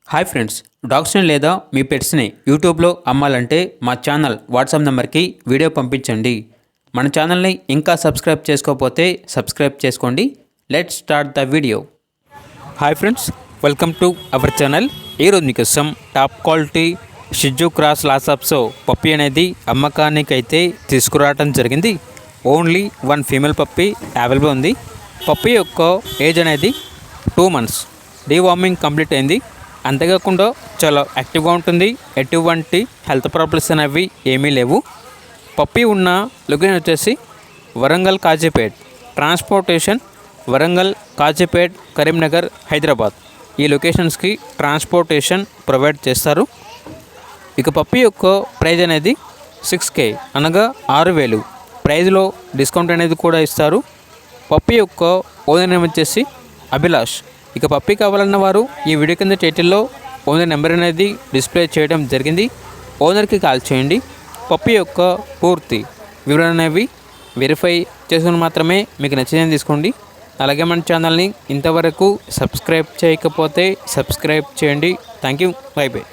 Hi friends, డాగ్స్ని లేదా మీ పెట్స్ని యూట్యూబ్లో అమ్మాలంటే మా ఛానల్ వాట్సాప్ నెంబర్కి వీడియో పంపించండి. మన ఛానల్ని ఇంకా సబ్స్క్రైబ్ చేసుకోకపోతే సబ్స్క్రైబ్ చేసుకోండి. Let's start the video. Hi friends, welcome to our channel. ఈరోజు మీకోసం టాప్ క్వాలిటీ షిజు క్రాస్ లాసాప్సో పప్పీ అనేది అమ్మకానికి అయితే తీసుకురావడం జరిగింది. Only one female puppy available ఉంది. పప్పీ యొక్క ఏజ్ అనేది 2 months. డీవార్మింగ్ కంప్లీట్ అయింది. అంతేకాకుండా చాలా యాక్టివ్గా ఉంటుంది. ఎటువంటి హెల్త్ ప్రాబ్లమ్స్ అనేవి ఏమీ లేవు. పప్పీ ఉన్న లొకేషన్ వచ్చేసి వరంగల్ కాజీపేట్. ట్రాన్స్పోర్టేషన్ వరంగల్, కాజీపేట్, కరీంనగర్, హైదరాబాద్ ఈ లొకేషన్స్కి ట్రాన్స్పోర్టేషన్ ప్రొవైడ్ చేస్తారు. ఇక పప్పీ యొక్క ప్రైజ్ అనేది 6K అనగా 6,000. ప్రైజ్లో డిస్కౌంట్ అనేది కూడా ఇస్తారు. పప్పీ యొక్క ఓనర్ నేమ్ వచ్చేసి అభిలాష్. ఇక పప్పీ కావాలన్న వారు ఈ వీడియో కింద టైటిల్లో ఓనర్ నెంబర్ అనేది డిస్ప్లే చేయడం జరిగింది. ఓనర్కి కాల్ చేయండి. పప్పీ యొక్క పూర్తి వివరణ అనేవి వెరిఫై చేసుకుని మాత్రమే మీకు నచ్చిందని తీసుకోండి. అలాగే మన ఛానల్ని ఇంతవరకు సబ్స్క్రైబ్ చేయకపోతే సబ్స్క్రైబ్ చేయండి. Thank you. By by.